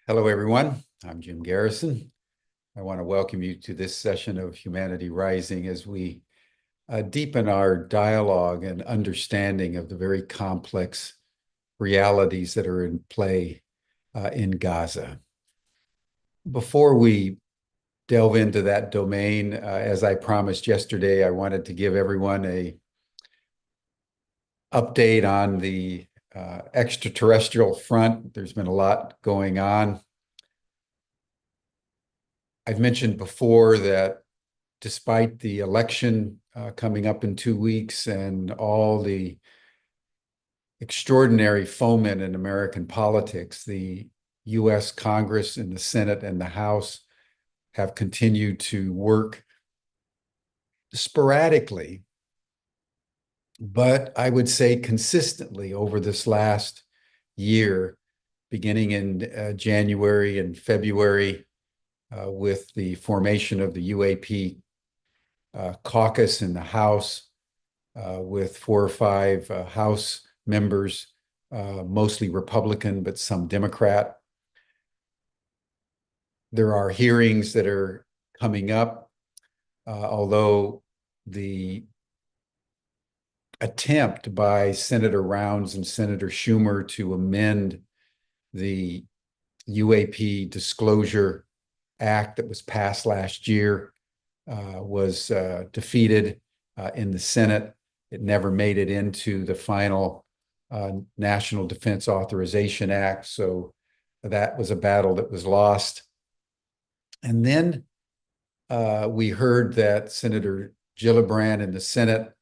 Hello, everyone. I'm Jim Garrison. I want to welcome you to this session of Humanity Rising as we deepen our dialogue and understanding of the very complex realities that are in play in Gaza. Before we delve into that domain, as I promised yesterday, I wanted to give everyone an update on the extraterrestrial front. There's been a lot going on. I've mentioned before that despite the election coming up in 2 weeks and all the extraordinary foment in American politics, the U.S. Congress and the Senate and the House have continued to work sporadically, but I would say consistently over this last year, beginning in January and February, with the formation of the UAP caucus in the House, with 4 or 5 House members, mostly Republican, but some Democrat. There are hearings that are coming up, although the attempt by Senator Rounds and Senator Schumer to amend the UAP Disclosure Act that was passed last year was defeated in the Senate. It never made it into the final National Defense Authorization Act, so that was a battle that was lost. And then we heard that Senator Gillibrand in the Senate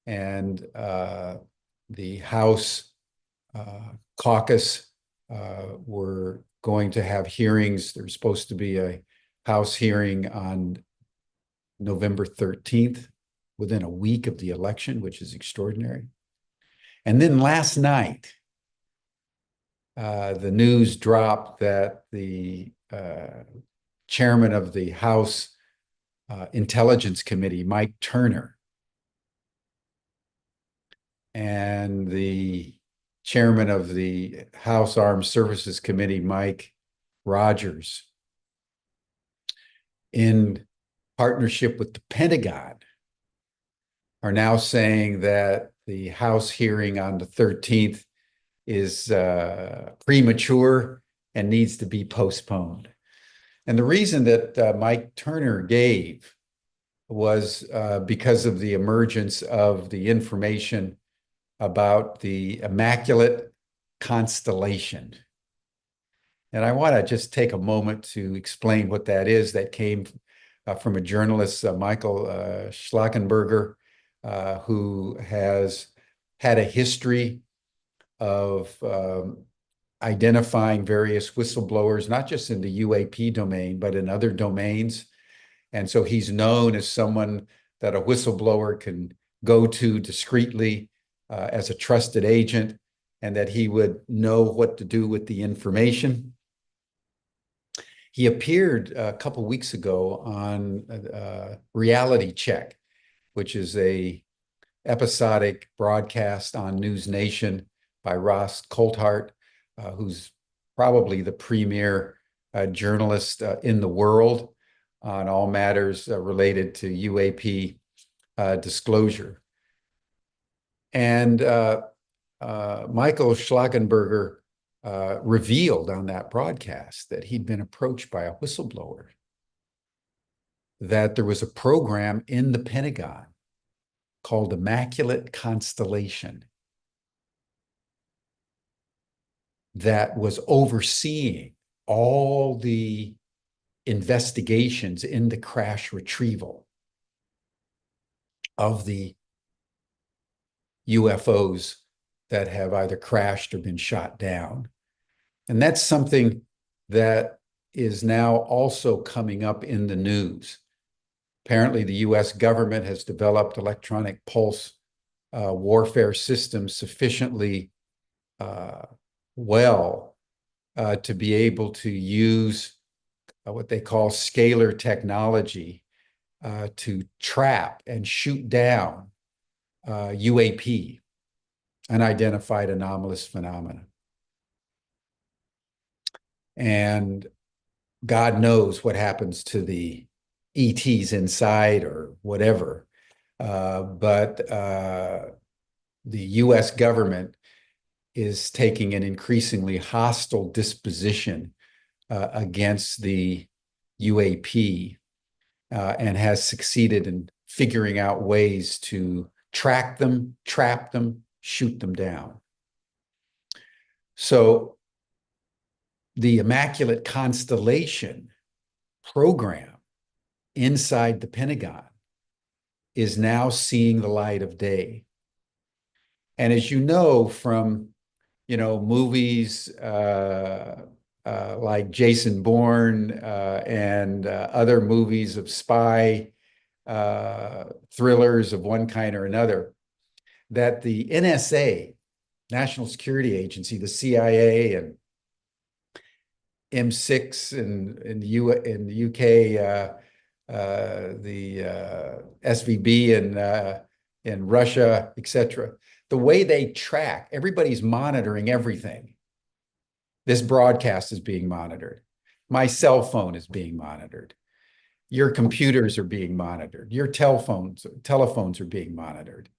and the House caucus were going to have hearings. There's supposed to be a House hearing on November 13th, within a week of the election, which is extraordinary. And then last night, the news dropped that the chairman of the House Intelligence Committee, Mike Turner, and the chairman of the House Armed Services Committee, Mike Rogers, in partnership with the Pentagon, are now saying that the House hearing on the 13th is premature and needs to be postponed. And the reason that Mike Turner gave was because of the emergence of the information about the Immaculate Constellation. And I want to just take a moment to explain what that is. That came from a journalist, Michael Schlackenberger, who has had a history of identifying various whistleblowers, not just in the UAP domain, but in other domains. And so he's known as someone that a whistleblower can go to discreetly as a trusted agent, and that he would know what to do with the information. He appeared a couple of weeks ago on Reality Check, which is a episodic broadcast on News Nation by Ross Coulthart, who's probably the premier journalist in the world on all matters related to UAP disclosure. And Michael Schlackenberger revealed on that broadcast that he'd been approached by a whistleblower, that there was a program in the Pentagon called Immaculate Constellation that was overseeing all the investigations in the crash retrieval of the UFOs that have either crashed or been shot down. And that's something that is now also coming up in the news. Apparently, the US government has developed electronic pulse warfare systems sufficiently well to be able to use what they call scalar technology to trap and shoot down UAP, unidentified anomalous phenomena. And God knows what happens to the ETs inside or whatever. But the US government is taking an increasingly hostile disposition against the UAP and has succeeded in figuring out ways to track them, trap them, shoot them down. So the Immaculate Constellation program inside the Pentagon is now seeing the light of day. And as you know from, movies like Jason Bourne and other movies of spy thrillers of one kind or another, that the NSA, National Security Agency, the CIA and M6 in the UK, the SVB in Russia, etc. The way they track, everybody's monitoring everything. This broadcast is being monitored. My cell phone is being monitored. Your computers are being monitored. Your telephones are being monitored.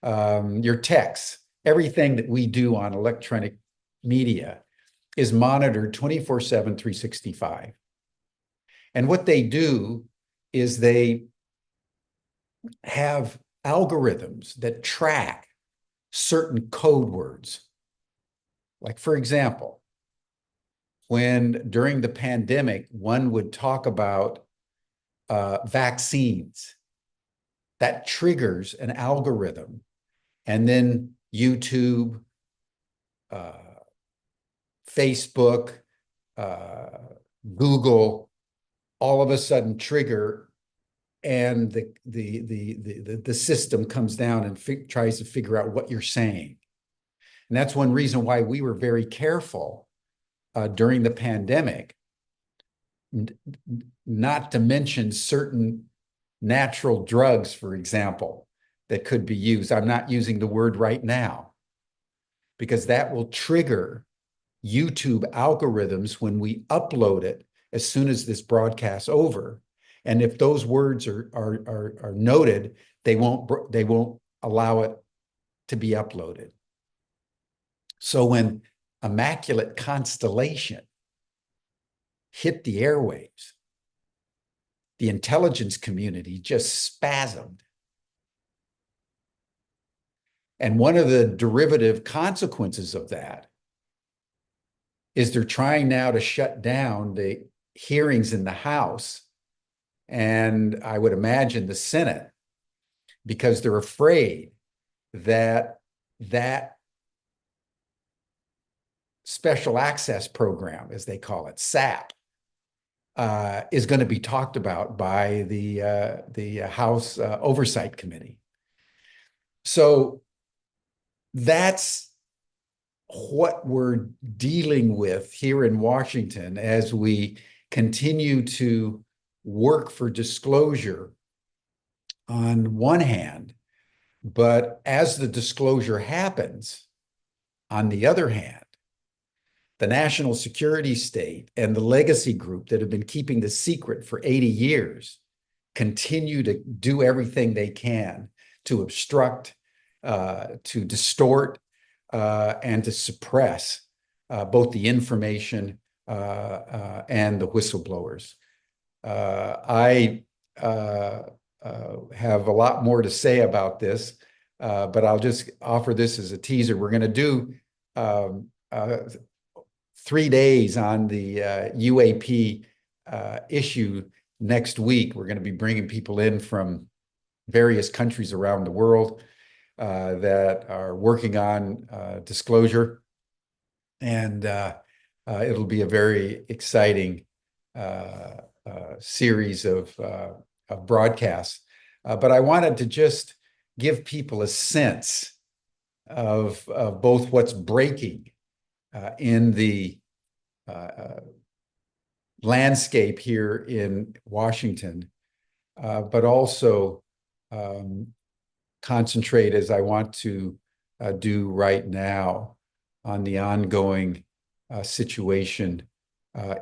Your texts, everything that we do on electronic media is monitored 24/7, 365. And what they do is they have algorithms that track certain code words. Like, for example, when during the pandemic, one would talk about vaccines, that triggers an algorithm. And then YouTube, Facebook, Google, all of a sudden trigger, and the system comes down and tries to figure out what you're saying. And that's one reason why we were very careful during the pandemic, not to mention certain natural drugs, for example, that could be used. I'm not using the word right now because that will trigger YouTube algorithms when we upload it as soon as this broadcast's over. And if those words are noted, they won't allow it to be uploaded. So when Immaculate Constellation hit the airwaves, the intelligence community just spasmed. And one of the derivative consequences of that is they're trying now to shut down the hearings in the House, and I would imagine the Senate, because they're afraid that that special access program, as they call it, SAP, is going to be talked about by the House Oversight Committee. So that's what we're dealing with here in Washington as we continue to work for disclosure on one hand, but as the disclosure happens, on the other hand, the national security state and the legacy group that have been keeping the secret for 80 years continue to do everything they can to obstruct, to distort, and to suppress both the information and the whistleblowers. I have a lot more to say about this, but I'll just offer this as a teaser. We're going to do 3 days on the UAP issue next week. We're going to be bringing people in from various countries around the world that are working on disclosure. And it'll be a very exciting series of broadcasts. But I wanted to just give people a sense of both what's breaking in the landscape here in Washington, but also concentrate, as I want to do right now, on the ongoing situation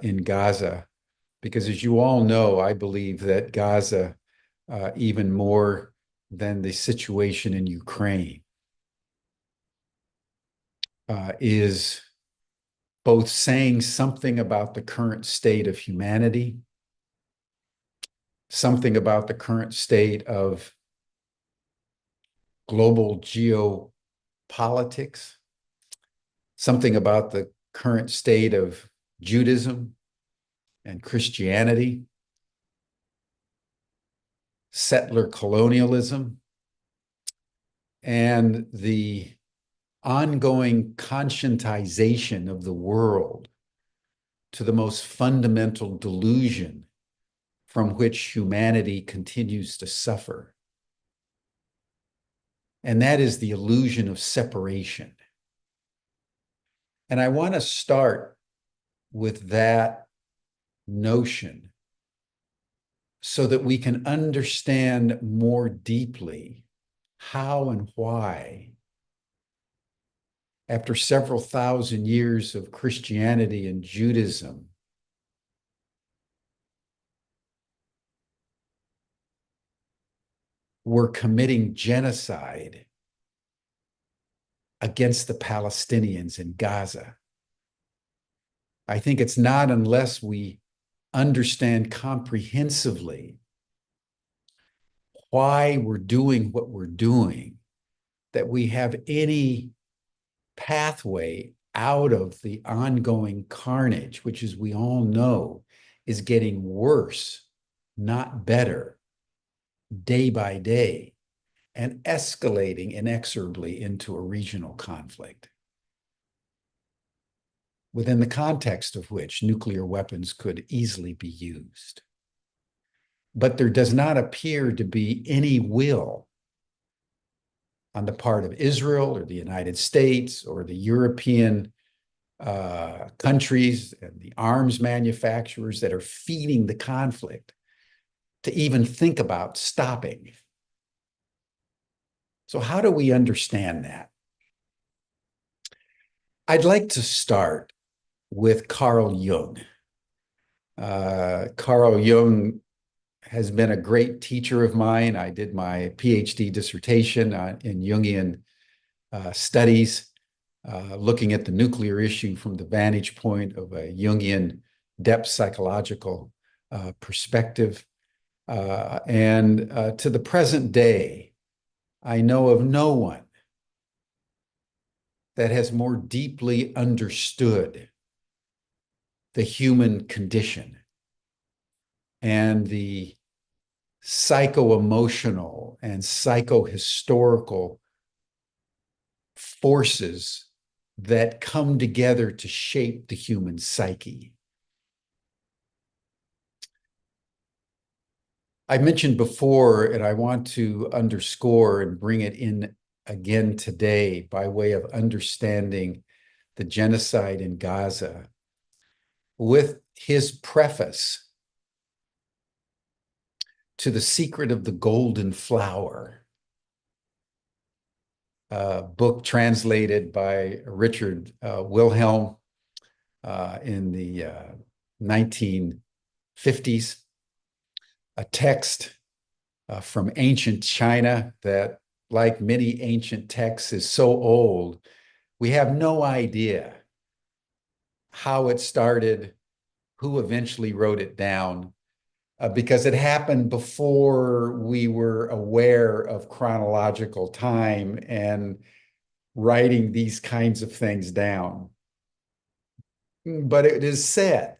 in Gaza, because as you all know, I believe that Gaza, even more than the situation in Ukraine, is both saying something about the current state of humanity, something about the current state of global geopolitics, something about the current state of Judaism and Christianity, settler colonialism, and the ongoing conscientization of the world to the most fundamental delusion from which humanity continues to suffer. And that is the illusion of separation. And I want to start with that notion so that we can understand more deeply how and why, after several thousand years of Christianity and Judaism, we're committing genocide against the Palestinians in Gaza. I think it's not unless we understand comprehensively why we're doing what we're doing that we have any pathway out of the ongoing carnage, which, as we all know, is getting worse, not better, day by day, and escalating inexorably into a regional conflict, within the context of which nuclear weapons could easily be used. But there does not appear to be any will on the part of Israel or the United States or the European countries and the arms manufacturers that are feeding the conflict to even think about stopping. So how do we understand that? I'd like to start with Carl Jung. Carl Jung has been a great teacher of mine. I did my PhD dissertation in Jungian studies, looking at the nuclear issue from the vantage point of a Jungian depth psychological perspective. And to the present day, I know of no one that has more deeply understood the human condition and the psycho-emotional and psycho-historical forces that come together to shape the human psyche. I mentioned before, and I want to underscore and bring it in again today by way of understanding the genocide in Gaza, with his preface to The Secret of the Golden Flower, a book translated by Richard Wilhelm in the 1950s, a text from ancient China that, like many ancient texts, is so old, we have no idea how it started, who eventually wrote it down, because it happened before we were aware of chronological time and writing these kinds of things down. But it is said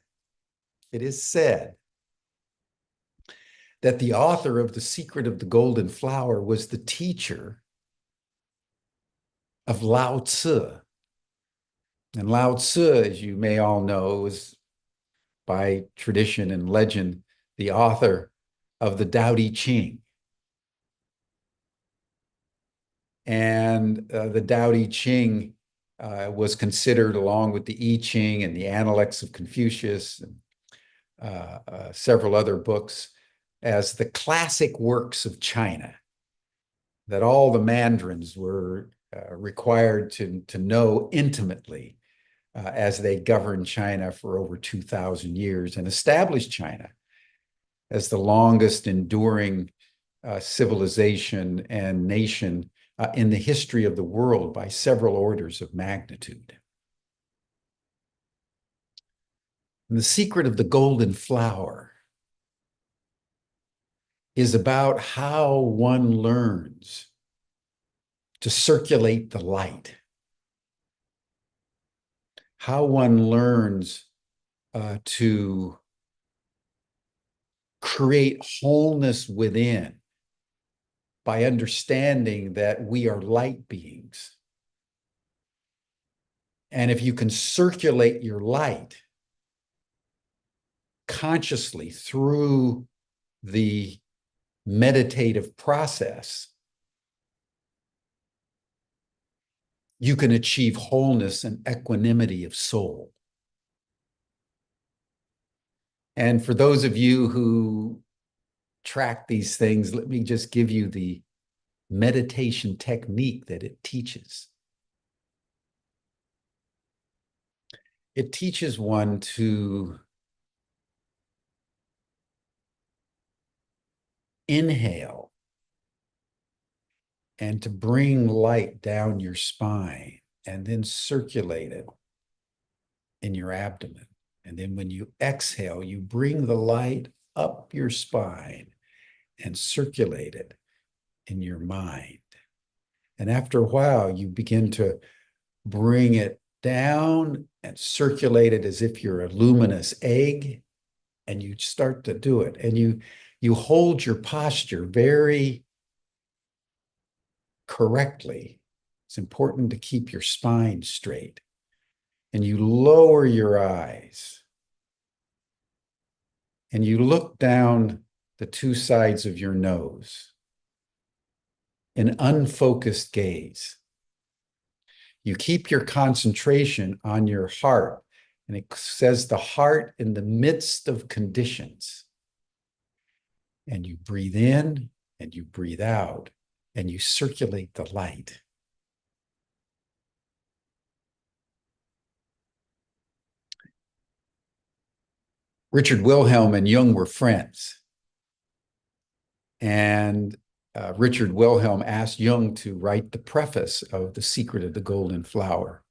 that the author of The Secret of the Golden Flower was the teacher of Lao Tzu. And Lao Tzu, as you may all know, was by tradition and legend the author of the Tao Te Ching. And the Tao Te Ching was considered, along with the I Ching and the Analects of Confucius and several other books, as the classic works of China, that all the mandarins were required to know intimately as they governed China for over 2,000 years and established China as the longest enduring civilization and nation in the history of the world by several orders of magnitude. And the secret of the golden flower is about how one learns to circulate the light, how one learns to create wholeness within by understanding that we are light beings. And if you can circulate your light consciously through the meditative process, you can achieve wholeness and equanimity of soul. And for those of you who track these things, let me just give you the meditation technique that it teaches. It teaches one to inhale and to bring light down your spine and then circulate it in your abdomen. And then when you exhale, you bring the light up your spine and circulate it in your mind. And after a while, you begin to bring it down and circulate it as if you're a luminous egg, and you start to do it. And you hold your posture very correctly. It's important to keep your spine straight. And you lower your eyes. And you look down the two sides of your nose in unfocused gaze. You keep your concentration on your heart. And it says the heart in the midst of conditions. And you breathe in and you breathe out and you circulate the light. Richard Wilhelm and Jung were friends. And Richard Wilhelm asked Jung to write the preface of The Secret of the Golden Flower.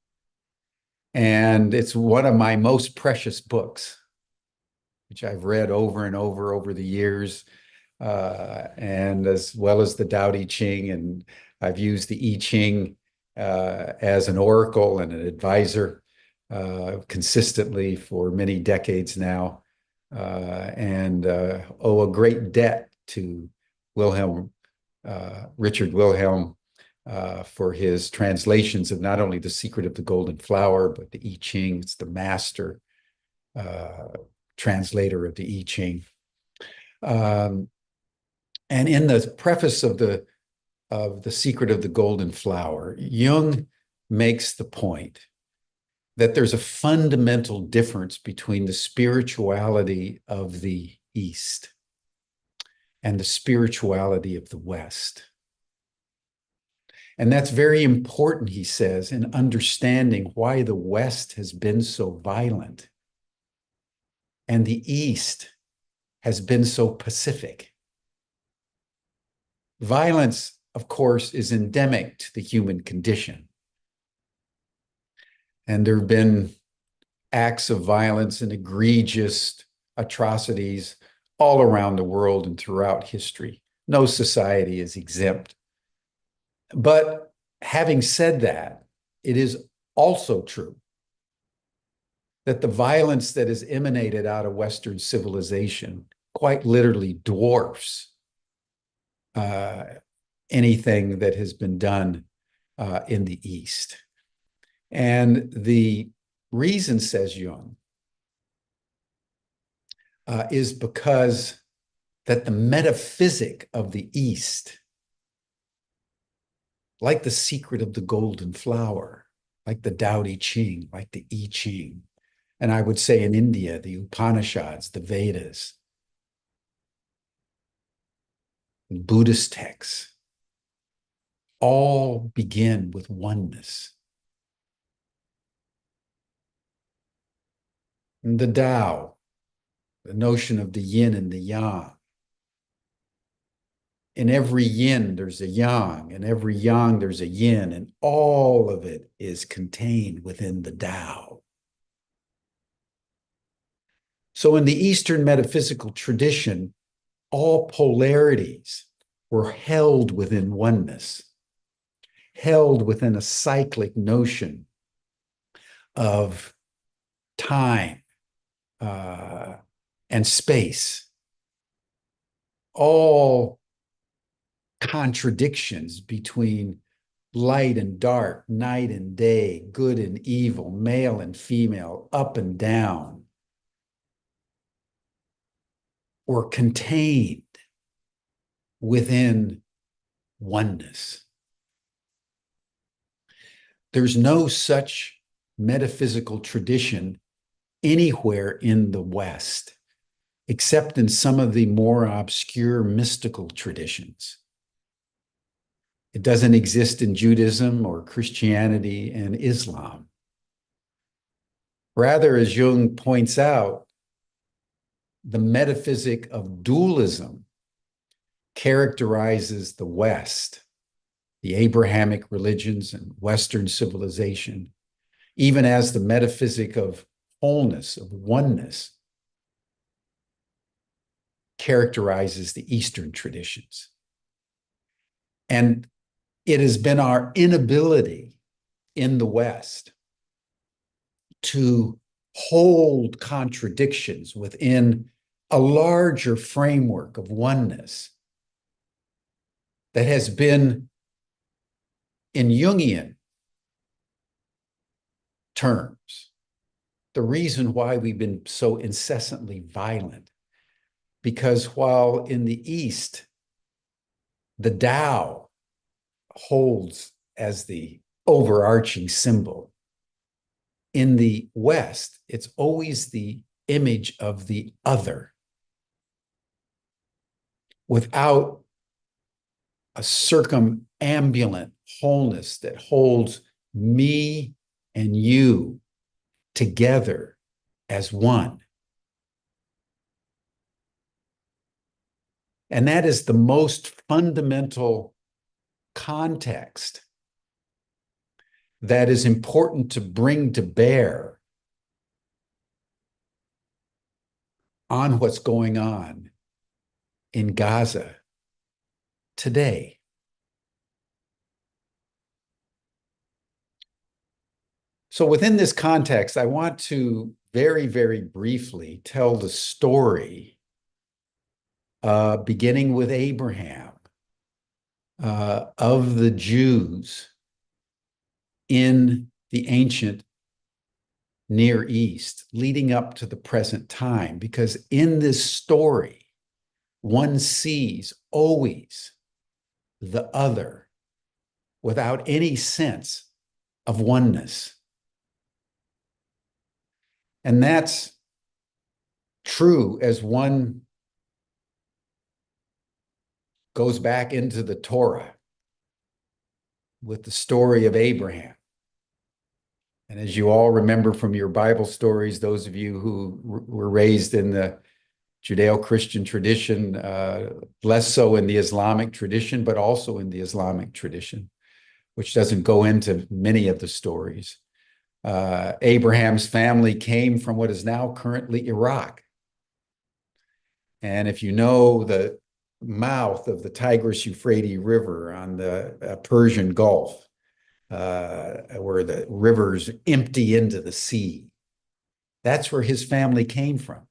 And it's one of my most precious books, which I've read over and over the years, and as well as the Tao Te Ching. And I've used the I Ching as an oracle and an advisor consistently for many decades now, and owe a great debt to Richard Wilhelm for his translations of not only The Secret of the Golden Flower, but the I Ching. It's the master translator of the I Ching. And in the preface of the Secret of the Golden Flower, Jung makes the point that there's a fundamental difference between the spirituality of the East and the spirituality of the West. And that's very important, he says, in understanding why the West has been so violent and the East has been so pacific. Violence, of course, is endemic to the human condition. And there have been acts of violence and egregious atrocities all around the world and throughout history. No society is exempt. But having said that, it is also true that the violence that has emanated out of Western civilization quite literally dwarfs anything that has been done in the East. And the reason, says Jung, is because that the metaphysic of the East, like the secret of the golden flower, like the Tao Te Ching, like the I Ching, and I would say in India, the Upanishads, the Vedas, Buddhist texts, all begin with oneness. the Tao, the notion of the yin and the yang. In every yin, there's a yang. In every yang, there's a yin, and all of it is contained within the Tao. So in the Eastern metaphysical tradition, all polarities were held within oneness, held within a cyclic notion of time and space. All contradictions between light and dark, night and day, good and evil, male and female, up and down, were contained within oneness. There's no such metaphysical tradition anywhere in the West, except in some of the more obscure mystical traditions. It doesn't exist in Judaism or Christianity and Islam. Rather, as Jung points out, the metaphysic of dualism characterizes the West, the Abrahamic religions and Western civilization, even as the metaphysic of wholeness, of oneness, characterizes the Eastern traditions. And it has been our inability in the West to hold contradictions within a larger framework of oneness that has been, in Jungian terms, the reason why we've been so incessantly violent. Because while in the East, the Tao holds as the overarching symbol, in the West, it's always the image of the other, without a circumambulate wholeness that holds me and you together as one. And that is the most fundamental context that is important to bring to bear on what's going on in Gaza today. So within this context, I want to very, very briefly tell the story beginning with Abraham, of the Jews in the ancient Near East, leading up to the present time, because in this story, one sees always the other without any sense of oneness. And that's true as one goes back into the Torah with the story of Abraham. And as you all remember from your Bible stories, those of you who were raised in the Judeo-Christian tradition, less so in the Islamic tradition, but also in the Islamic tradition, which doesn't go into many of the stories. Abraham's family came from what is now currently Iraq. And if you know the mouth of the Tigris-Euphrates River on the Persian Gulf, where the rivers empty into the sea, that's where his family came from.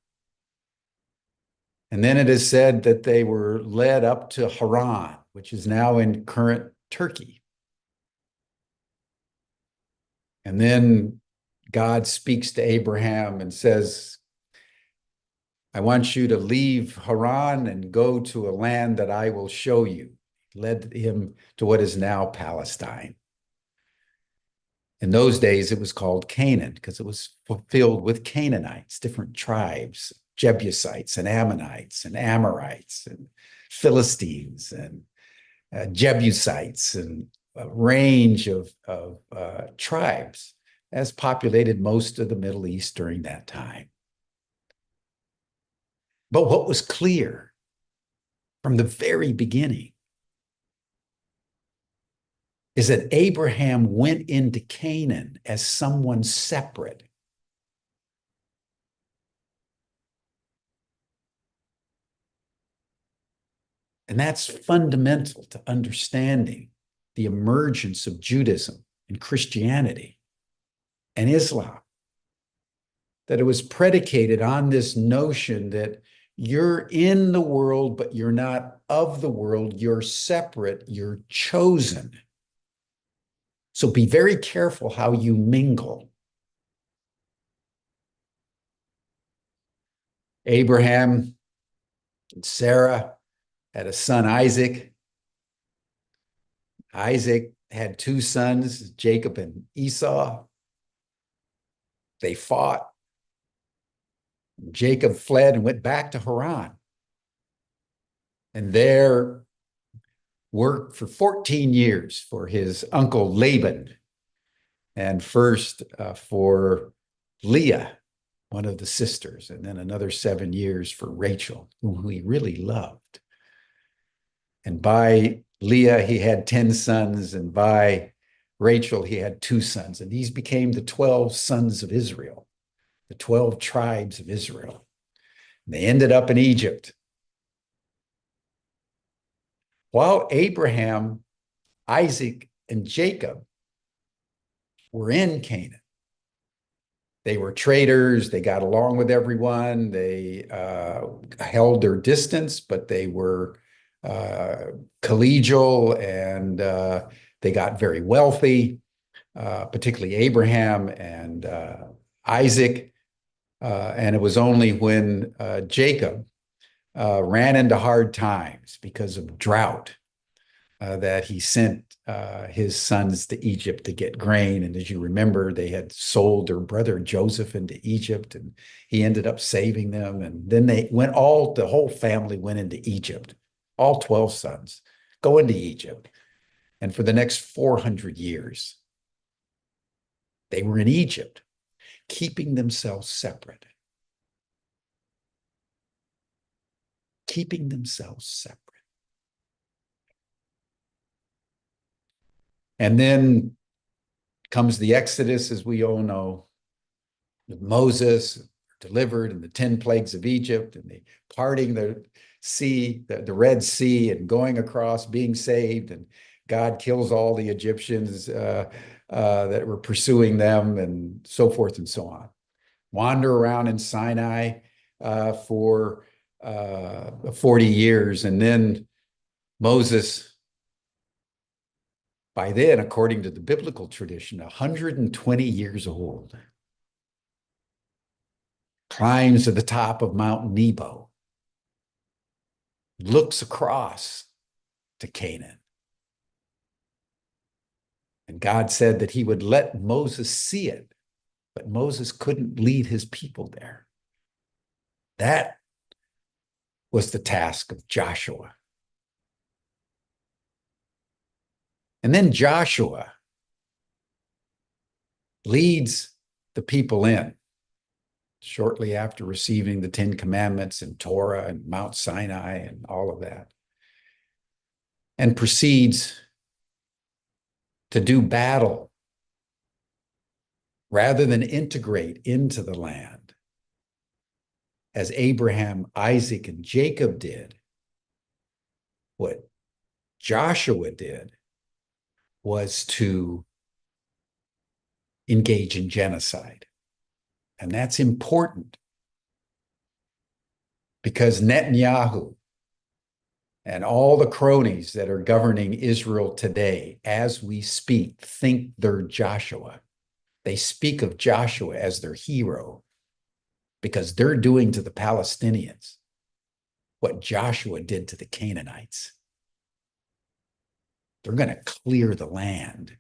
And then it is said that they were led up to Haran, which is now in current Turkey. And then God speaks to Abraham and says, I want you to leave Haran and go to a land that I will show you. He led him to what is now Palestine. In those days, it was called Canaan because it was filled with Canaanites, different tribes, Jebusites and Ammonites and Amorites and Philistines and Jebusites, and a range of tribes as populated most of the Middle East during that time. But what was clear from the very beginning is that Abraham went into Canaan as someone separate. And that's fundamental to understanding the emergence of Judaism and Christianity and Islam, that it was predicated on this notion that you're in the world, but you're not of the world. You're separate. You're chosen. So be very careful how you mingle. Abraham and Sarah had a son, Isaac. Isaac had two sons, Jacob and Esau. They fought. Jacob fled and went back to Haran. And there worked for 14 years for his uncle Laban, and first for Leah, one of the sisters, and then another 7 years for Rachel, whom he really loved. And by Leah, he had 10 sons, and by Rachel, he had 2 sons. And these became the 12 sons of Israel, the 12 tribes of Israel. And they ended up in Egypt. While Abraham, Isaac, and Jacob were in Canaan, they were traders. They got along with everyone. They held their distance, but they were collegial, and they got very wealthy, particularly Abraham and Isaac. And it was only when Jacob ran into hard times because of drought that he sent his sons to Egypt to get grain. And as you remember, they had sold their brother Joseph into Egypt, and he ended up saving them. And then the whole family went into Egypt, all 12 sons go into Egypt. And for the next 400 years, they were in Egypt, keeping themselves separate. Keeping themselves separate. And then comes the Exodus, as we all know, with Moses delivered and the 10 plagues of Egypt, and the parting the sea, the Red Sea, and going across, being saved, and God kills all the Egyptians that were pursuing them, and so forth and so on. Wander around in Sinai for 40 years, and then Moses, by then, according to the biblical tradition, 120 years old, climbs to the top of Mount Nebo, looks across to Canaan. And God said that he would let Moses see it, but Moses couldn't lead his people there. That was the task of Joshua. And then Joshua leads the people in shortly after receiving the 10 Commandments and Torah and Mount Sinai and all of that, and proceeds to do battle rather than integrate into the land, as Abraham, Isaac, and Jacob did. What Joshua did was to engage in genocide. And that's important because Netanyahu and all the cronies that are governing Israel today, as we speak, think they're Joshua. They speak of Joshua as their hero because they're doing to the Palestinians what Joshua did to the Canaanites. They're going to clear the land.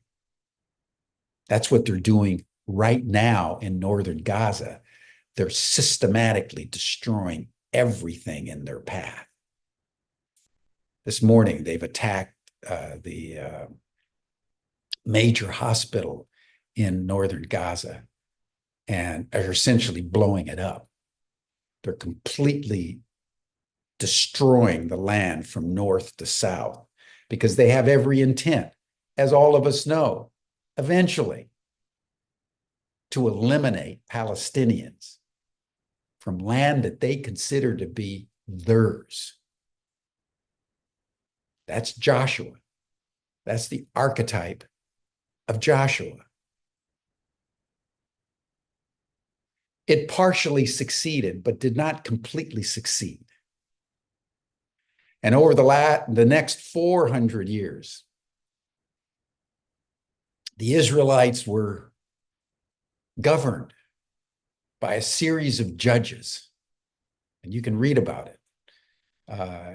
That's what they're doing right now in northern Gaza. They're systematically destroying everything in their path. This morning, they've attacked the major hospital in northern Gaza and are essentially blowing it up. They're completely destroying the land from north to south, because they have every intent, as all of us know, eventually to eliminate Palestinians from land that they consider to be theirs. That's Joshua. That's the archetype of Joshua. It partially succeeded, but did not completely succeed. And over the next 400 years, the Israelites were governed by a series of judges. And you can read about it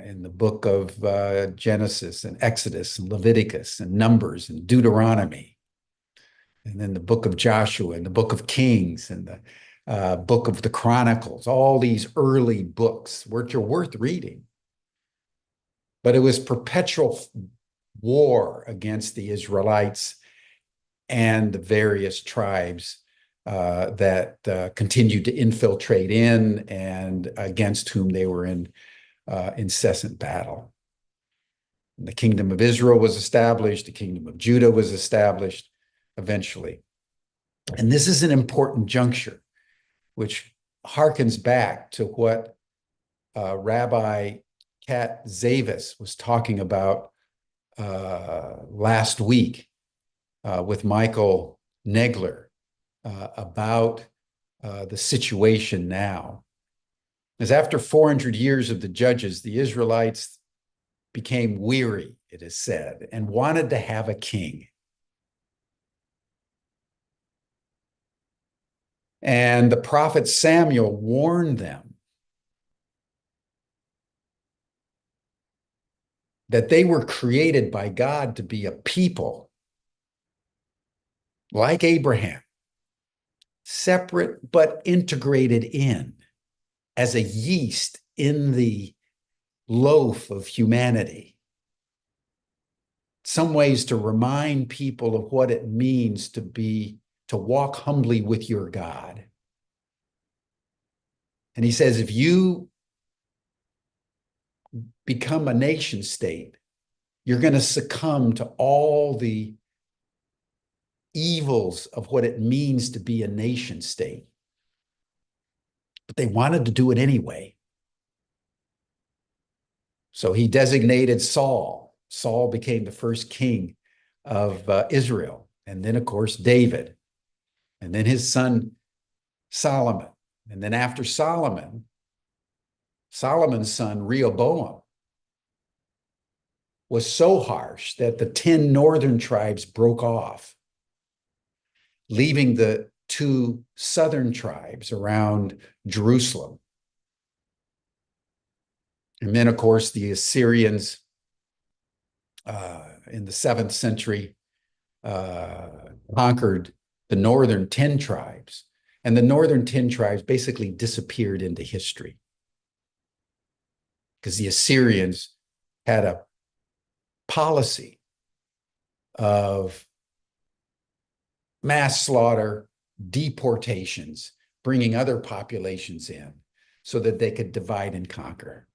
in the book of Genesis and Exodus and Leviticus and Numbers and Deuteronomy. And then the book of Joshua and the book of Kings and the book of the Chronicles, all these early books, which are worth reading. But it was perpetual war against the Israelites and the various tribes that continued to infiltrate in and against whom they were in incessant battle. And the kingdom of Israel was established, the kingdom of Judah was established eventually. And this is an important juncture, which harkens back to what Rabbi Kat Zavis was talking about last week with Michael Negler about the situation now. As after 400 years of the judges, the Israelites became weary, it is said, and wanted to have a king. And the prophet Samuel warned them that they were created by God to be a people like Abraham, separate but integrated in as a yeast in the loaf of humanity. Some ways to remind people of what it means to walk humbly with your God. And he says, if you become a nation state, you're going to succumb to all the evils of what it means to be a nation state. But they wanted to do it anyway. So he designated Saul. Saul became the first king of Israel. And then, of course, David. And then his son Solomon. And then after Solomon, Solomon's son Rehoboam was so harsh that the 10 northern tribes broke off, leaving the 2 southern tribes around Jerusalem. And then, of course, the Assyrians in the 7th century conquered the northern 10 tribes. And the northern 10 tribes basically disappeared into history because the Assyrians had a policy of mass slaughter, deportations, bringing other populations in so that they could divide and conquer.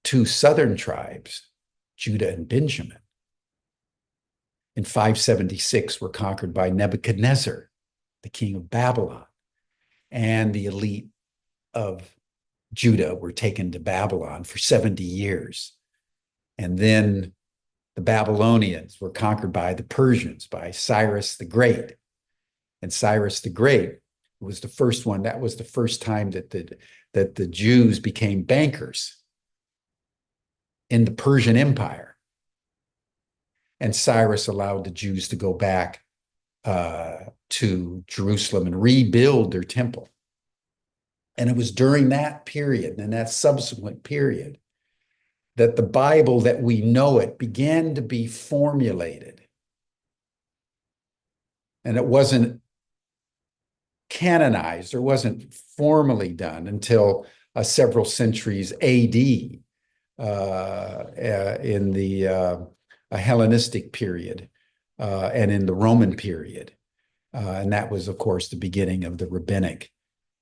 2 southern tribes, Judah and Benjamin, in 576 were conquered by Nebuchadnezzar, the king of Babylon, and the elite of Judah were taken to Babylon for 70 years. And then the Babylonians were conquered by the Persians, by Cyrus the Great. And Cyrus the Great was the first one. That was the first time that the Jews became bankers in the Persian Empire. And Cyrus allowed the Jews to go back to Jerusalem and rebuild their temple. And it was during that period and that subsequent period that the Bible that we know it began to be formulated. And it wasn't canonized or wasn't formally done until several centuries AD in the Hellenistic period and in the Roman period. And that was, of course, the beginning of the rabbinic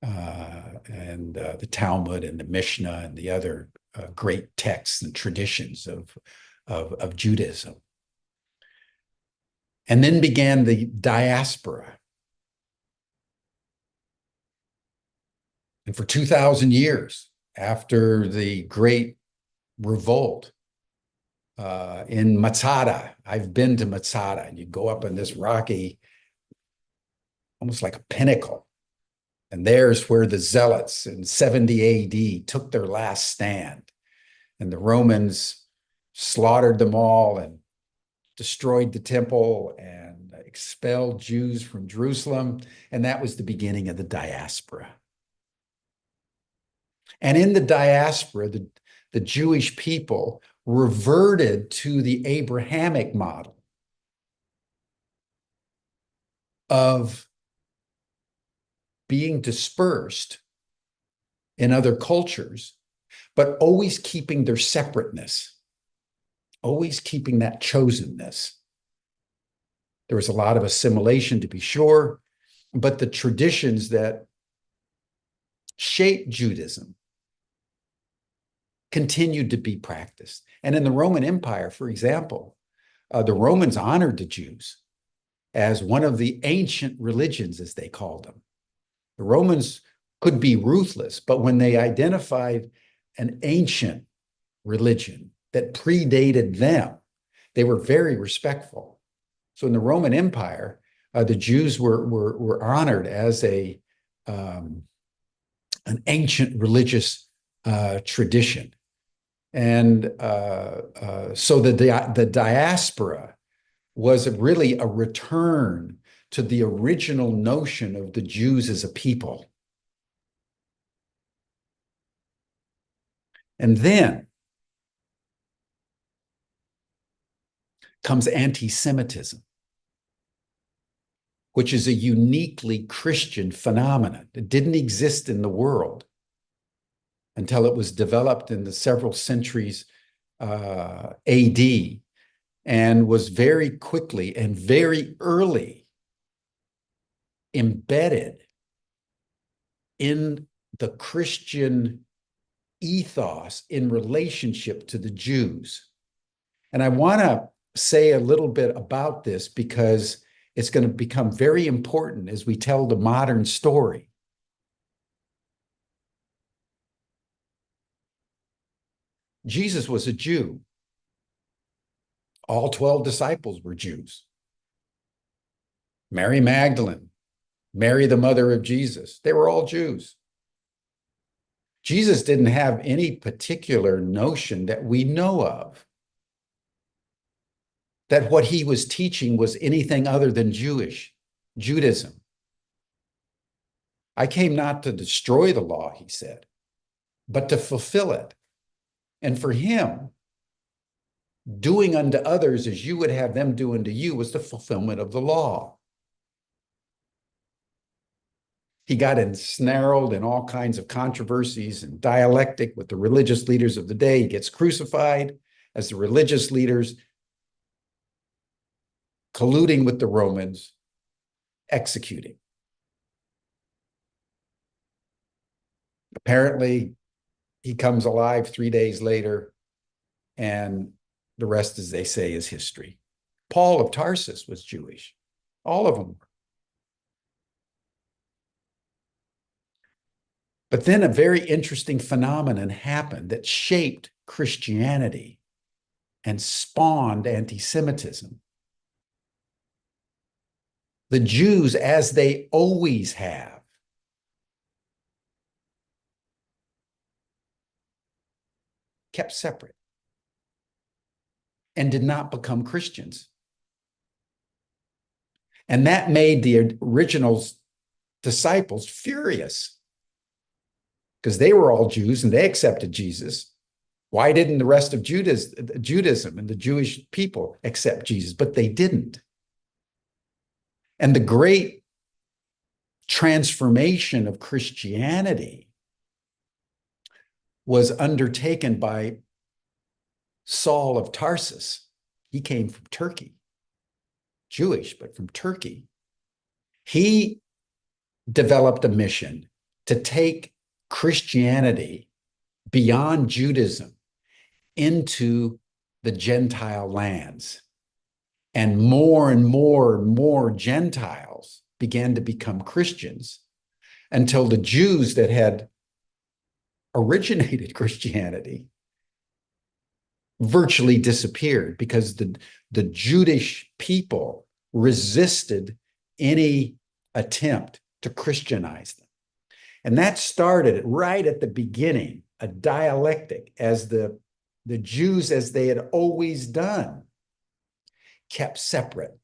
and the Talmud and the Mishnah and the other great texts and traditions of Judaism. And then began the diaspora. And for 2,000 years, after the great revolt in Masada, I've been to Masada, and you go up on this rocky, almost like a pinnacle. And there's where the Zealots in 70 AD took their last stand. And the Romans slaughtered them all and destroyed the temple and expelled Jews from Jerusalem. And that was the beginning of the diaspora. And in the diaspora, the Jewish people reverted to the Abrahamic model of being dispersed in other cultures, but always keeping their separateness, always keeping that chosenness. There was a lot of assimilation, to be sure, but the traditions that shaped Judaism continued to be practiced. And in the Roman Empire, for example, the Romans honored the Jews as one of the ancient religions, as they called them. The Romans could be ruthless, but when they identified an ancient religion that predated them, they were very respectful. So in the Roman Empire, the Jews were honored as an ancient religious tradition. And so the diaspora was really a return to the original notion of the Jews as a people. And then comes anti-Semitism, which is a uniquely Christian phenomenon. It didn't exist in the world until it was developed in the several centuries AD, and was very quickly and very early embedded in the Christian ethos in relationship to the Jews. And I want to say a little bit about this because it's going to become very important as we tell the modern story. Jesus was a Jew. All 12 disciples were Jews. Mary Magdalene, Mary, the mother of Jesus, they were all Jews. Jesus didn't have any particular notion that we know of that what he was teaching was anything other than Judaism. I came not to destroy the law, he said, but to fulfill it. And for him, doing unto others as you would have them do unto you was the fulfillment of the law. He got ensnarled in all kinds of controversies and dialectic with the religious leaders of the day. He gets crucified as the religious leaders, colluding with the Romans, executing. Apparently, he comes alive 3 days later, and the rest, as they say, is history. Paul of Tarsus was Jewish. All of them were. But then a very interesting phenomenon happened that shaped Christianity and spawned anti-Semitism. The Jews, as they always have, kept separate and did not become Christians. And that made the original disciples furious because they were all Jews and they accepted Jesus. Why didn't the rest of Judaism and the Jewish people accept Jesus? But they didn't. And the great transformation of Christianity was undertaken by Saul of Tarsus. He came from Turkey, Jewish, but from Turkey. He developed a mission to take Christianity beyond Judaism into the Gentile lands. And more and more Gentiles began to become Christians until the Jews that had originated Christianity virtually disappeared because the Jewish people resisted any attempt to Christianize them. And that started right at the beginning, a dialectic as the Jews, as they had always done, kept separate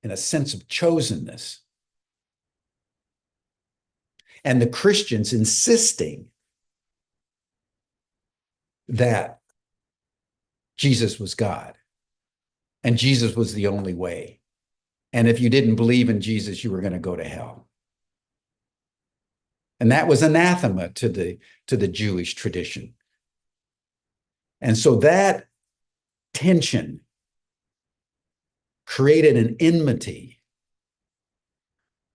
in a sense of chosenness. And the Christians insisting that Jesus was God and Jesus was the only way. And if you didn't believe in Jesus, you were going to go to hell. And that was anathema to the Jewish tradition. And so that tension created an enmity.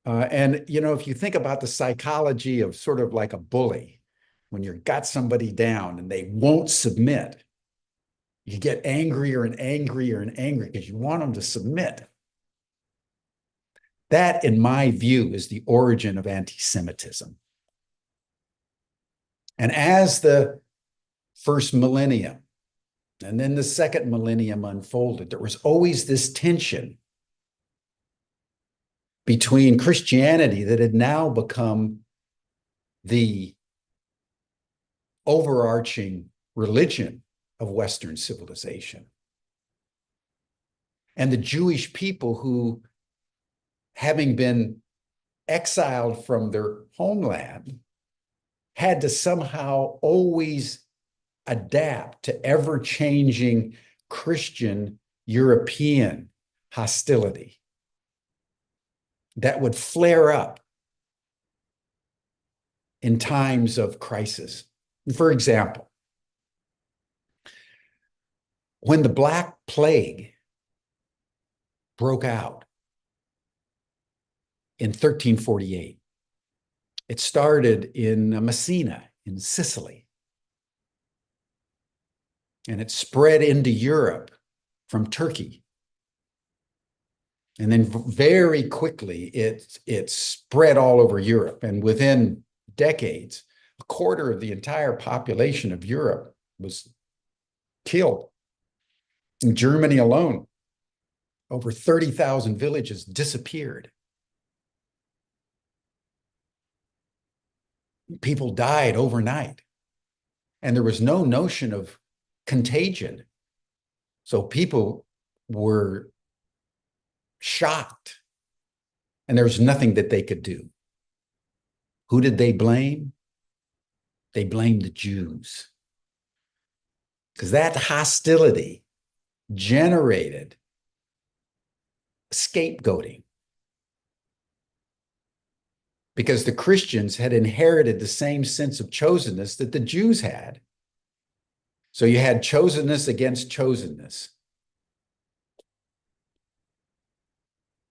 And, you know, if you think about the psychology of sort of like a bully, when you've got somebody down and they won't submit, you get angrier and angrier and angrier because you want them to submit. That, in my view, is the origin of anti-Semitism. And as the first millennium and then the second millennium unfolded, there was always this tension between Christianity that had now become the overarching religion of Western civilization, and the Jewish people who, having been exiled from their homeland, had to somehow always adapt to ever-changing Christian European hostility that would flare up in times of crisis. For example, when the Black Plague broke out in 1348, it started in Messina in Sicily, and it spread into Europe from Turkey. And then very quickly, it spread all over Europe. And within decades, a quarter of the entire population of Europe was killed. In Germany alone, over 30,000 villages disappeared. People died overnight. And there was no notion of contagion. So people were shocked. And there was nothing that they could do. Who did they blame? They blamed the Jews. Because that hostility generated scapegoating. Because the Christians had inherited the same sense of chosenness that the Jews had. So you had chosenness against chosenness.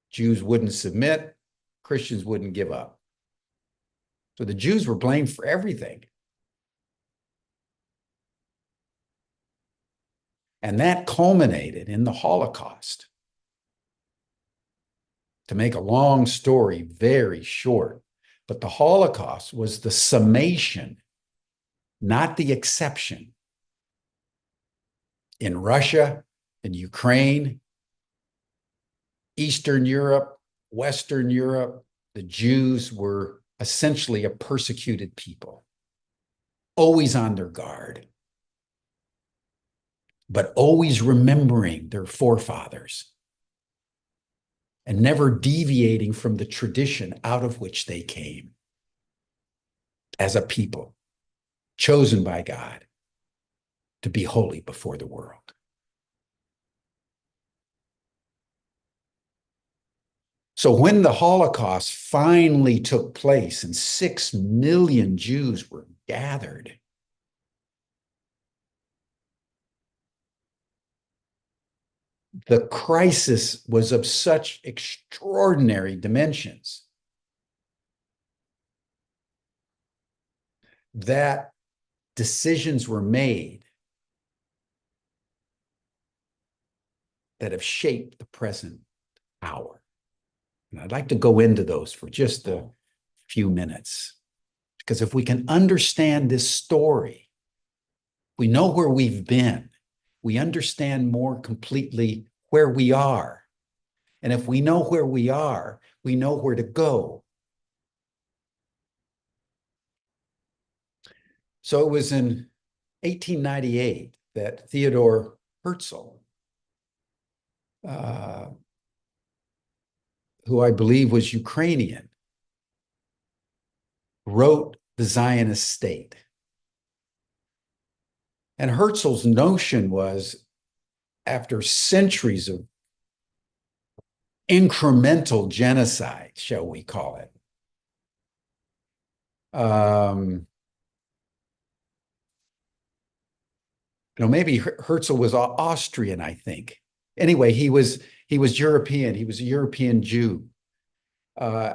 Jews wouldn't submit, Christians wouldn't give up. So the Jews were blamed for everything. And that culminated in the Holocaust. To make a long story very short, but the Holocaust was the summation, not the exception. In Russia, in Ukraine, Eastern Europe, Western Europe, the Jews were essentially a persecuted people, always on their guard, but always remembering their forefathers and never deviating from the tradition out of which they came as a people chosen by God to be holy before the world. So when the Holocaust finally took place and 6 million Jews were gathered, the crisis was of such extraordinary dimensions that decisions were made that have shaped the present hour. And I'd like to go into those for just a few minutes. Because if we can understand this story, we know where we've been, we understand more completely where we are. And if we know where we are, we know where to go. So it was in 1898 that Theodor Herzl, who I believe was Ukrainian, wrote The Zionist State. And Herzl's notion was, after centuries of incremental genocide, shall we call it, maybe Herzl was Austrian, I think. Anyway, he was European. He was a European Jew. As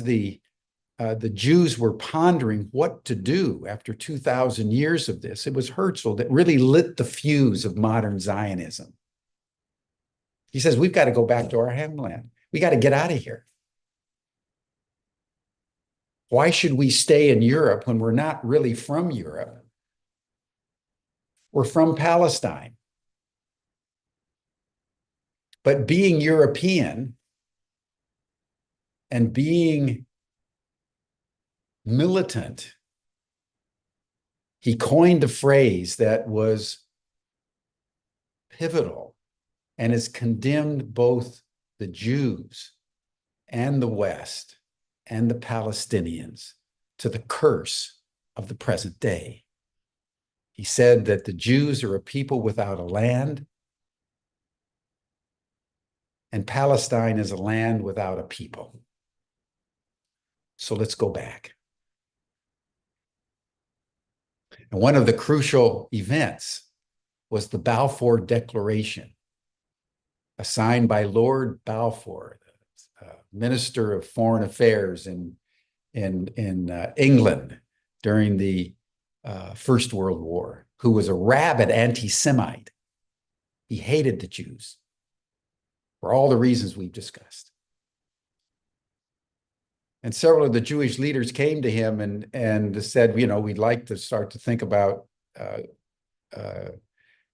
the Jews were pondering what to do after 2,000 years of this, it was Herzl that really lit the fuse of modern Zionism. He says, we've got to go back to our homeland. We got to get out of here. Why should we stay in Europe when we're not really from Europe? We're from Palestine. But being European and being militant, he coined a phrase that was pivotal and has condemned both the Jews and the West and the Palestinians to the curse of the present day. He said that the Jews are a people without a land, and Palestine is a land without a people. So let's go back. And one of the crucial events was the Balfour Declaration, assigned by Lord Balfour, Minister of Foreign Affairs in England during the First World War, who was a rabid anti-Semite. He hated the Jews for all the reasons we've discussed. And several of the Jewish leaders came to him and said, we'd like to start to think about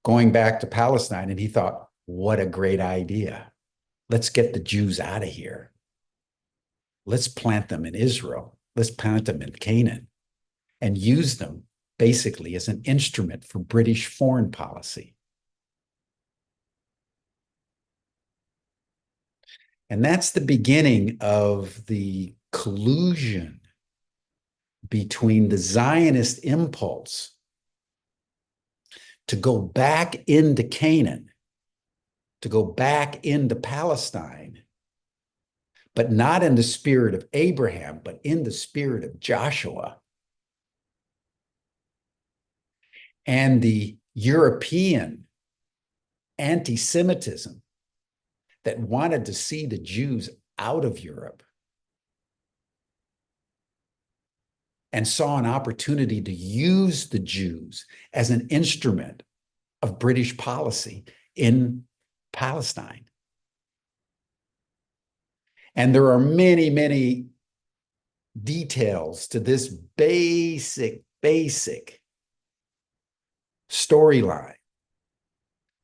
going back to Palestine. And he thought, what a great idea. Let's get the Jews out of here. Let's plant them in Israel. Let's plant them in Canaan and use them basically as an instrument for British foreign policy. And that's the beginning of the collusion between the Zionist impulse to go back into Canaan, to go back into Palestine, but not in the spirit of Abraham, but in the spirit of Joshua. And the European anti-Semitism that wanted to see the Jews out of Europe and saw an opportunity to use the Jews as an instrument of British policy in Palestine. And there are many, many details to this basic storyline.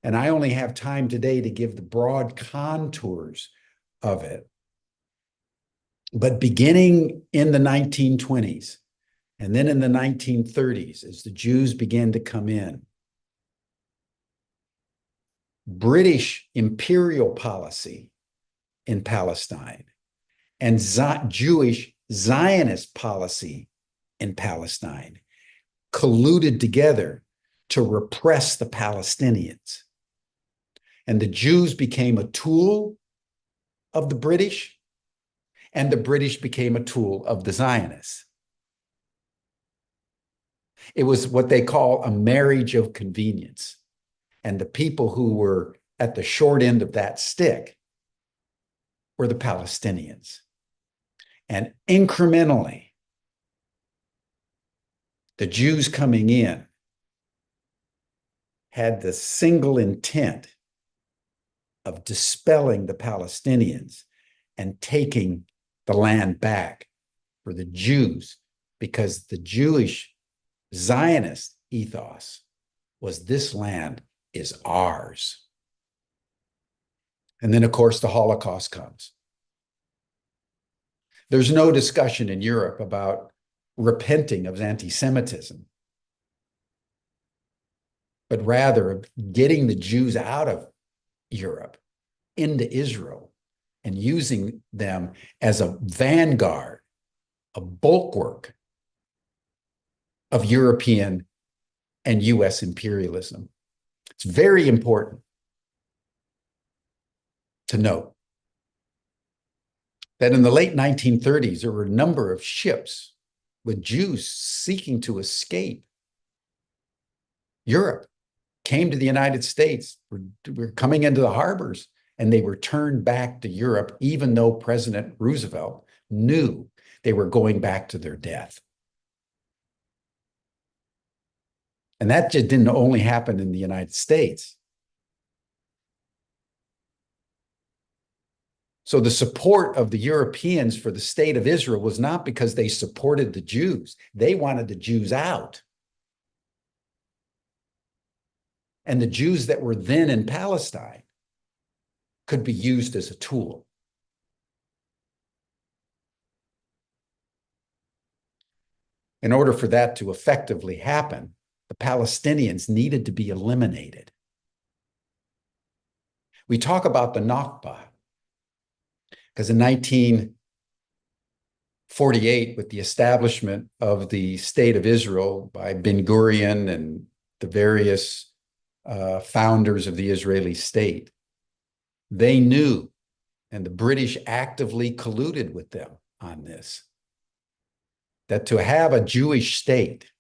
And I only have time today to give the broad contours of it. But beginning in the 1920s, and then in the 1930s, as the Jews began to come in, British imperial policy in Palestine and Jewish Zionist policy in Palestine colluded together to repress the Palestinians. And the Jews became a tool of the British, and the British became a tool of the Zionists. It was what they call a marriage of convenience. And the people who were at the short end of that stick were the Palestinians. And incrementally, the Jews coming in had the single intent of dispelling the Palestinians and taking the land back for the Jews, because the Jewish Zionist ethos was this land is ours. And then, of course, the Holocaust comes. There's no discussion in Europe about repenting of anti-Semitism, but rather getting the Jews out of Europe into Israel and using them as a vanguard, a bulwark of European and US imperialism. It's very important to note that in the late 1930s, there were a number of ships with Jews seeking to escape Europe, came to the United States, were coming into the harbors, and they were turned back to Europe, even though President Roosevelt knew they were going back to their death. And that just didn't only happen in the United States. So the support of the Europeans for the state of Israel was not because they supported the Jews. They wanted the Jews out. And the Jews that were then in Palestine could be used as a tool. In order for that to effectively happen, the Palestinians needed to be eliminated. We talk about the Nakba, because in 1948, with the establishment of the State of Israel by Ben Gurion and the various founders of the Israeli state, they knew, and the British actively colluded with them on this, that to have a Jewish state,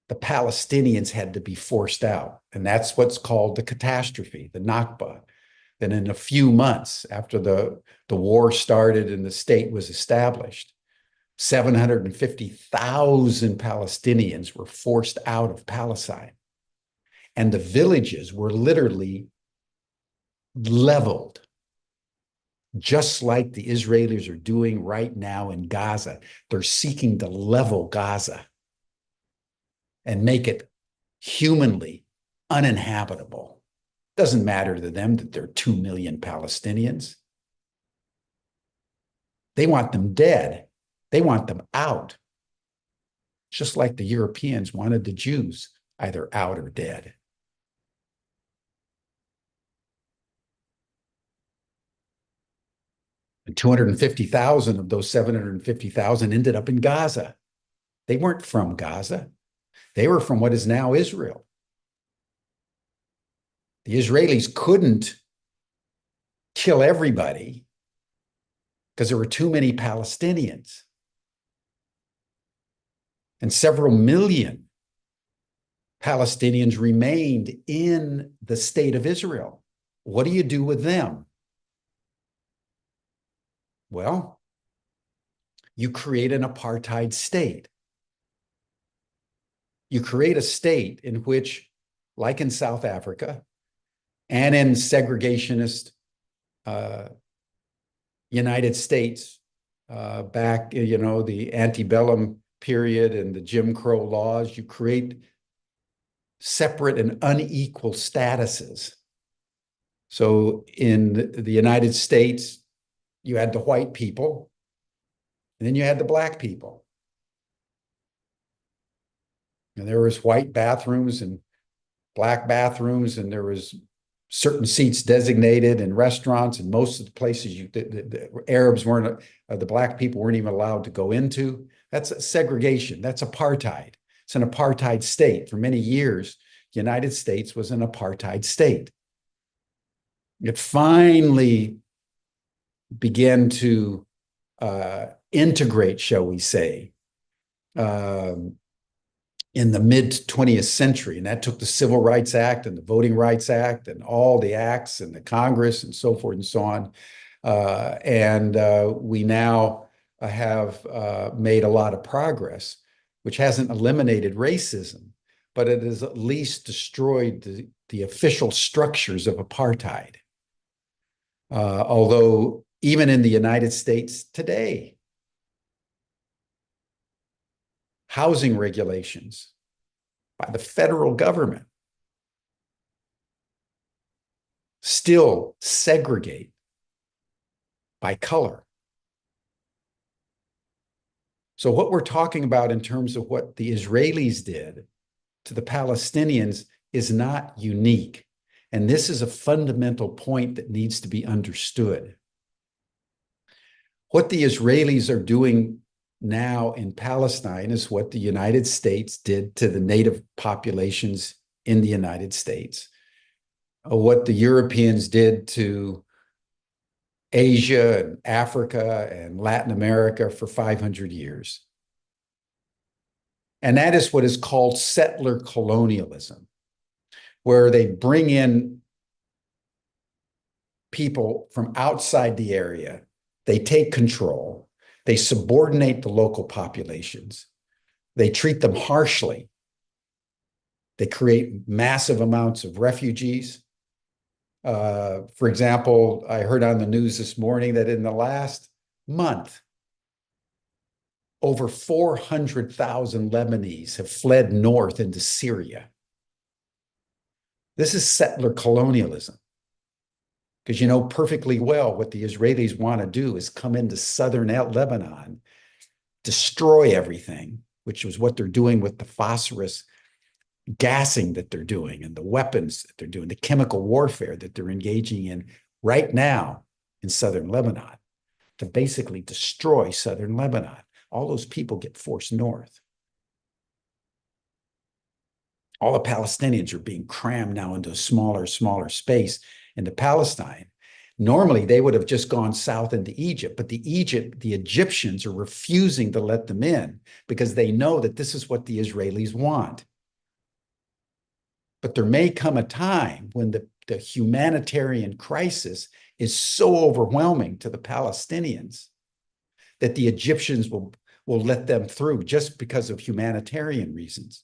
the Palestinians had to be forced out. And that's what's called the catastrophe, the Nakba. Then in a few months after the war started and the state was established, 750,000 Palestinians were forced out of Palestine. And the villages were literally leveled, just like the Israelis are doing right now in Gaza. They're seeking to level Gaza and make it humanly uninhabitable. Doesn't matter to them that there are 2 million Palestinians. They want them dead. They want them out. Just like the Europeans wanted the Jews either out or dead. And 250,000 of those 750,000 ended up in Gaza. They weren't from Gaza. They were from what is now Israel. The Israelis couldn't kill everybody because there were too many Palestinians. And several million Palestinians remained in the state of Israel. What do you do with them? Well, you create an apartheid state. You create a state in which, like in South Africa, and in segregationist United States, back, the antebellum period and the Jim Crow laws, you create separate and unequal statuses. So in the United States, you had the white people, and then you had the black people. And there was white bathrooms and black bathrooms, and there was certain seats designated in restaurants, and most of the places the Arabs weren't, the black people weren't even allowed to go into. That's segregation. That's apartheid. It's an apartheid state. For many years, the United States was an apartheid state. It finally began to integrate, shall we say, in the mid-20th century. And that took the Civil Rights Act and the Voting Rights Act and all the acts and the Congress and so forth and so on. We now have made a lot of progress, which hasn't eliminated racism, but it has at least destroyed the official structures of apartheid. Although even in the United States today, housing regulations by the federal government still segregate by color. So what we're talking about in terms of what the Israelis did to the Palestinians is not unique. And this is a fundamental point that needs to be understood. What the Israelis are doing now in Palestine is what the United States did to the native populations in the United States, what the Europeans did to Asia and Africa and Latin America for 500 years. And that is what is called settler colonialism, where they bring in people from outside the area, they take control, they subordinate the local populations, they treat them harshly, they create massive amounts of refugees. For example, I heard on the news this morning that in the last month, over 400,000 Lebanese have fled north into Syria. This is settler colonialism. Because you know perfectly well what the Israelis want to do is come into southern Lebanon, destroy everything, which is what they're doing with the phosphorus gassing that they're doing and the weapons that they're doing, the chemical warfare that they're engaging in right now in southern Lebanon to basically destroy southern Lebanon. All those people get forced north. All the Palestinians are being crammed now into a smaller space into Palestine. Normally, they would have just gone south into Egypt, but the Egyptians are refusing to let them in because they know that this is what the Israelis want. But there may come a time when the humanitarian crisis is so overwhelming to the Palestinians that the Egyptians will let them through just because of humanitarian reasons.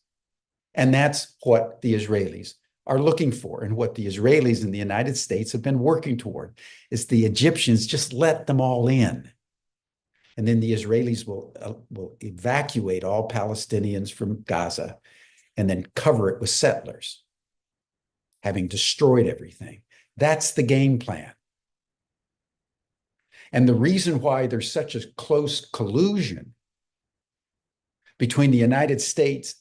And that's what the Israelis are looking for, and what the Israelis in the United States have been working toward is the Egyptians just let them all in. And then the Israelis will evacuate all Palestinians from Gaza and then cover it with settlers, having destroyed everything. That's the game plan. And the reason why there's such a close collusion between the United States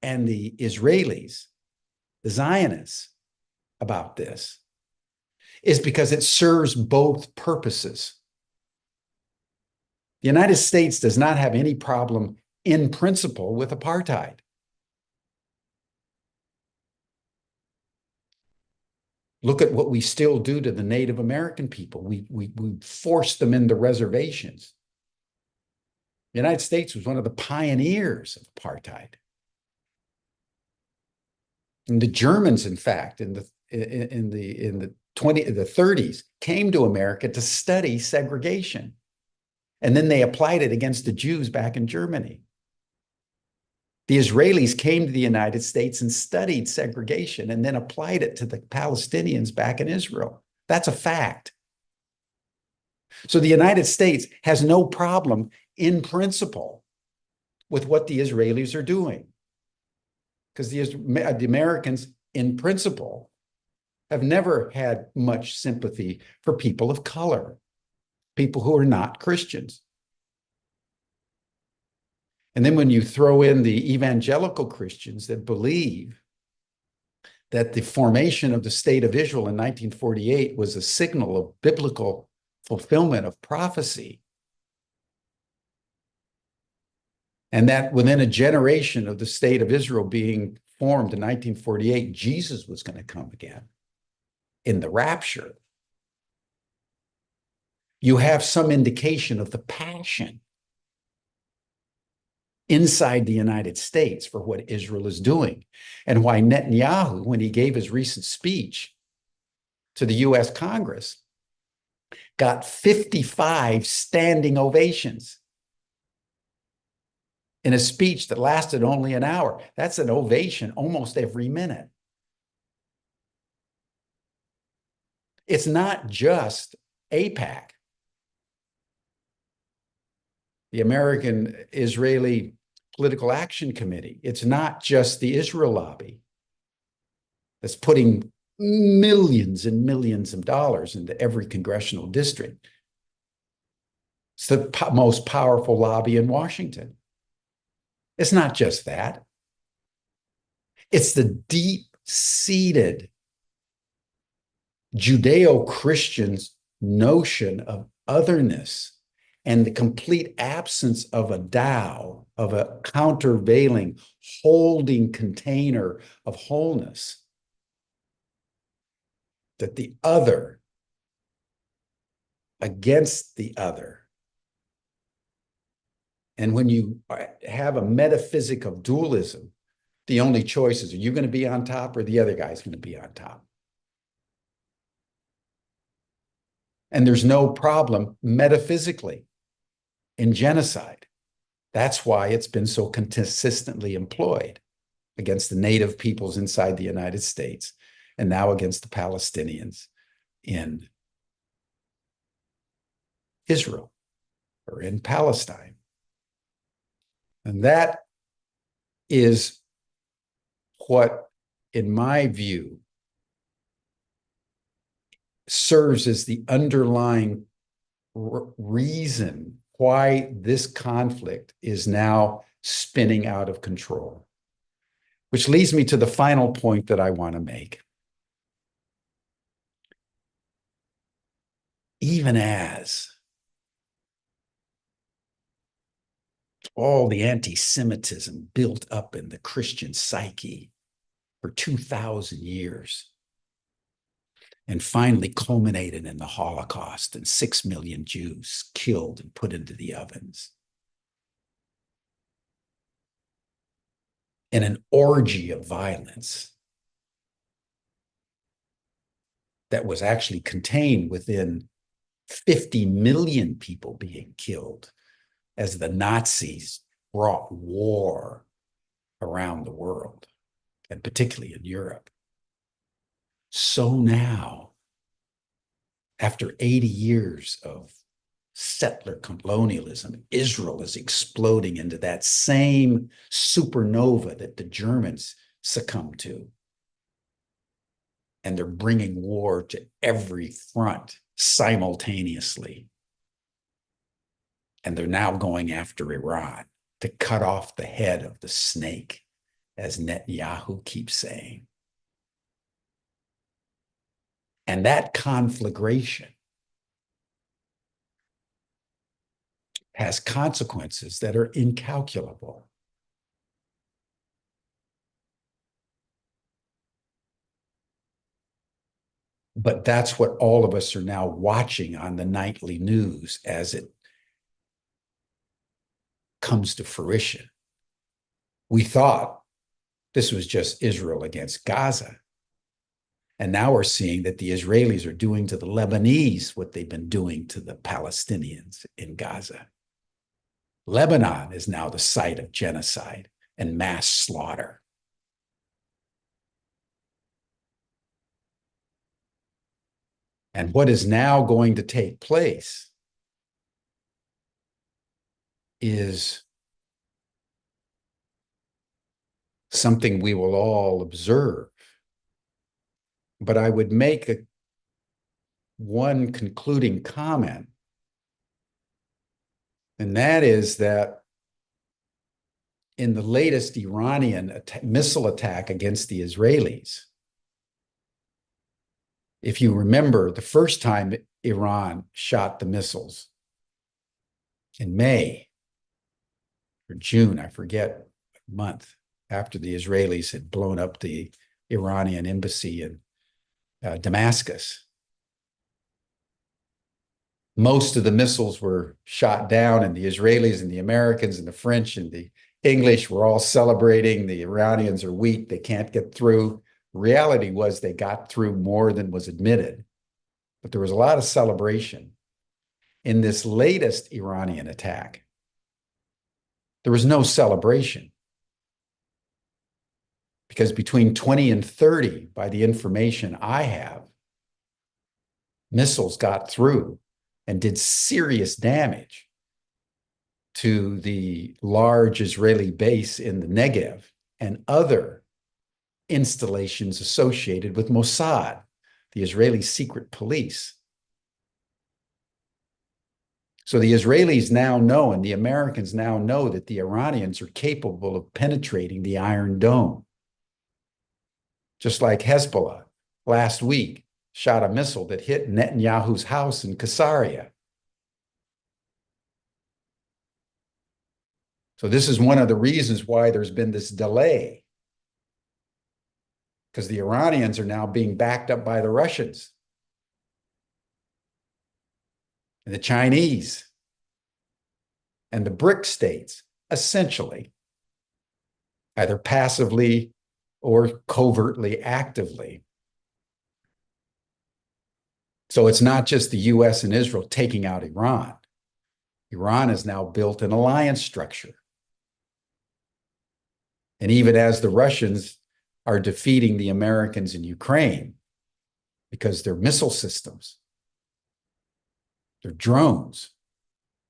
and the Israelis, the Zionists, about this is because it serves both purposes. The United States does not have any problem in principle with apartheid. Look at what we still do to the Native American people. We force them into reservations. The United States was one of the pioneers of apartheid. And the Germans, in fact, in the 30s, came to America to study segregation. And then they applied it against the Jews back in Germany. The Israelis came to the United States and studied segregation and then applied it to the Palestinians back in Israel. That's a fact. So the United States has no problem in principle with what the Israelis are doing, because the Americans in principle have never had much sympathy for people of color, people who are not Christians. And then when you throw in the evangelical Christians that believe that the formation of the state of Israel in 1948 was a signal of biblical fulfillment of prophecy, and that within a generation of the state of Israel being formed in 1948, Jesus was going to come again in the rapture, you have some indication of the passion inside the United States for what Israel is doing, and why Netanyahu, when he gave his recent speech to the US Congress, got 55 standing ovations in a speech that lasted only an hour. That's an ovation almost every minute. It's not just AIPAC, the American Israeli Political Action Committee. It's not just the Israel lobby that's putting millions and millions of dollars into every congressional district. It's the most powerful lobby in Washington. It's not just that. It's the deep-seated Judeo-Christian notion of otherness and the complete absence of a Tao, of a countervailing, holding container of wholeness, that the other against the other. And when you have a metaphysic of dualism, the only choice is, are you going to be on top or the other guy's going to be on top? And there's no problem metaphysically in genocide. That's why it's been so consistently employed against the native peoples inside the United States and now against the Palestinians in Israel or in Palestine. And that is what, in my view, serves as the underlying reason why this conflict is now spinning out of control. Which leads me to the final point that I want to make. Even as all the anti-Semitism built up in the Christian psyche for 2,000 years and finally culminated in the Holocaust and 6 million Jews killed and put into the ovens, in an orgy of violence that was actually contained within 50 million people being killed as the Nazis brought war around the world, and particularly in Europe. So now, after 80 years of settler colonialism, Israel is exploding into that same supernova that the Germans succumbed to. And they're bringing war to every front simultaneously. And they're now going after Iran to cut off the head of the snake, as Netanyahu keeps saying. And that conflagration has consequences that are incalculable. But that's what all of us are now watching on the nightly news as it comes to fruition. We thought this was just Israel against Gaza. And now we're seeing that the Israelis are doing to the Lebanese what they've been doing to the Palestinians in Gaza. Lebanon is now the site of genocide and mass slaughter. And what is now going to take place is something we will all observe. But I would make one concluding comment, and that is that in the latest Iranian missile attack against the Israelis, if you remember, the first time Iran shot the missiles in May or June, I forget what month, after the Israelis had blown up the Iranian embassy in Damascus. Most of the missiles were shot down, and the Israelis and the Americans and the French and the English were all celebrating. The Iranians are weak, they can't get through. Reality was they got through more than was admitted, but there was a lot of celebration. in this latest Iranian attack, there was no celebration. Because between 20 and 30, by the information I have, missiles got through and did serious damage to the large Israeli base in the Negev and other installations associated with Mossad, the Israeli secret police. So the Israelis now know, and the Americans now know, that the Iranians are capable of penetrating the Iron Dome. Just like Hezbollah last week shot a missile that hit Netanyahu's house in Caesarea. So this is one of the reasons why there's been this delay, because the Iranians are now being backed up by the Russians and the Chinese and the BRIC states, essentially, either passively or covertly, actively. So it's not just the US and Israel taking out Iran. Iran has now built an alliance structure. And even as the Russians are defeating the Americans in Ukraine, because their missile systems, their drones,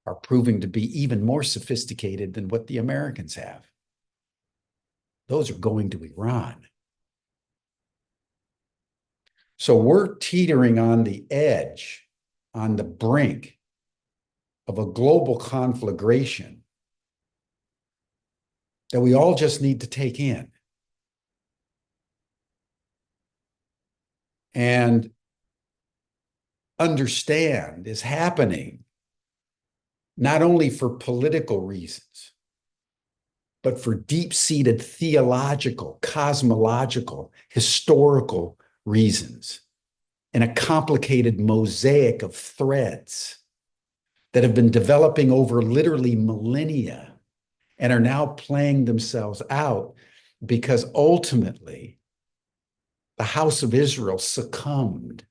are proving to be even more sophisticated than what the Americans have. Those are going to Iran. So we're teetering on the edge, on the brink of a global conflagration that we all just need to take in. And understand is happening not only for political reasons, but for deep-seated theological, cosmological, historical reasons, in a complicated mosaic of threads that have been developing over literally millennia and are now playing themselves out because ultimately the house of Israel succumbed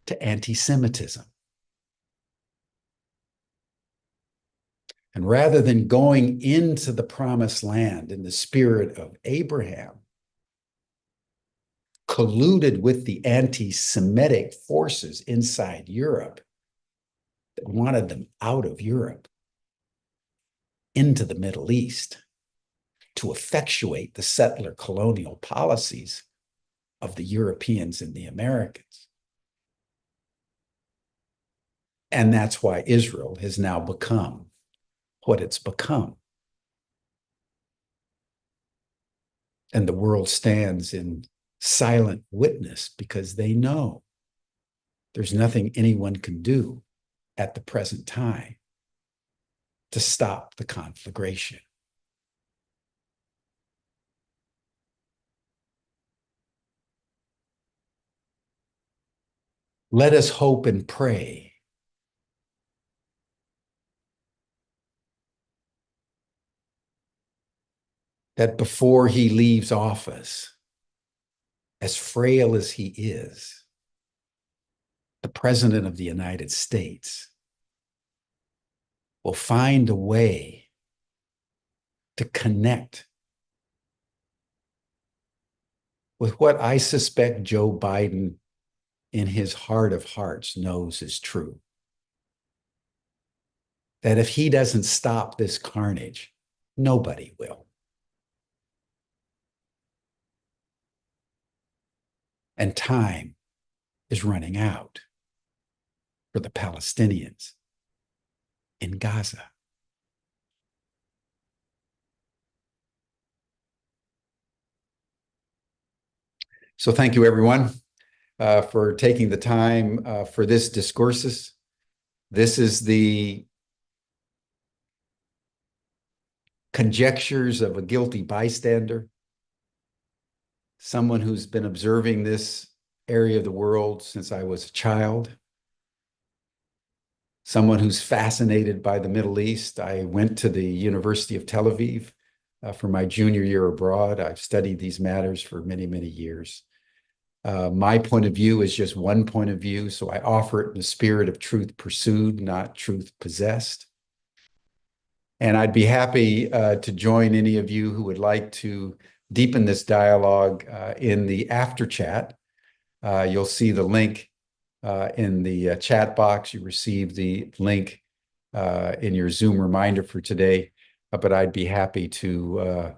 to anti-Semitism. And rather than going into the promised land in the spirit of Abraham, colluded with the anti-Semitic forces inside Europe that wanted them out of Europe into the Middle East to effectuate the settler colonial policies of the Europeans and the Americans. And that's why Israel has now become what it's become. And the world stands in silent witness because they know there's nothing anyone can do at the present time to stop the conflagration. Let us hope and pray that before he leaves office, as frail as he is, the President of the United States will find a way to connect with what I suspect Joe Biden, in his heart of hearts, knows is true. That if he doesn't stop this carnage, nobody will. And time is running out for the Palestinians in Gaza. So thank you, everyone, for taking the time for this discourses. This is the conjectures of a guilty bystander, someone who's been observing this area of the world since I was a child, someone who's fascinated by the Middle East. I went to the University of Tel Aviv for my junior year abroad. I've studied these matters for many, many years. My point of view is just one point of view, so I offer it in the spirit of truth pursued, not truth possessed. And I'd be happy to join any of you who would like to deepen this dialogue in the after chat. You'll see the link in the chat box. You received the link in your Zoom reminder for today, but I'd be happy to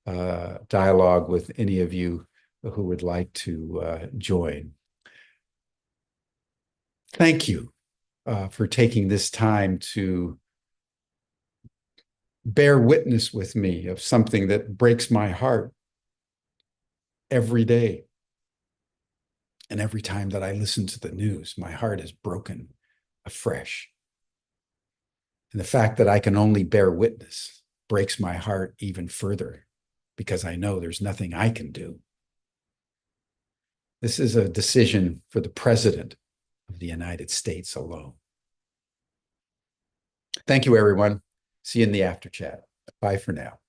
dialogue with any of you who would like to join. Thank you for taking this time to bear witness with me of something that breaks my heart every day. And every time that I listen to the news, my heart is broken afresh. And the fact that I can only bear witness breaks my heart even further because I know there's nothing I can do. This is a decision for the President of the United States alone. Thank you, everyone. See you in the after chat. Bye for now.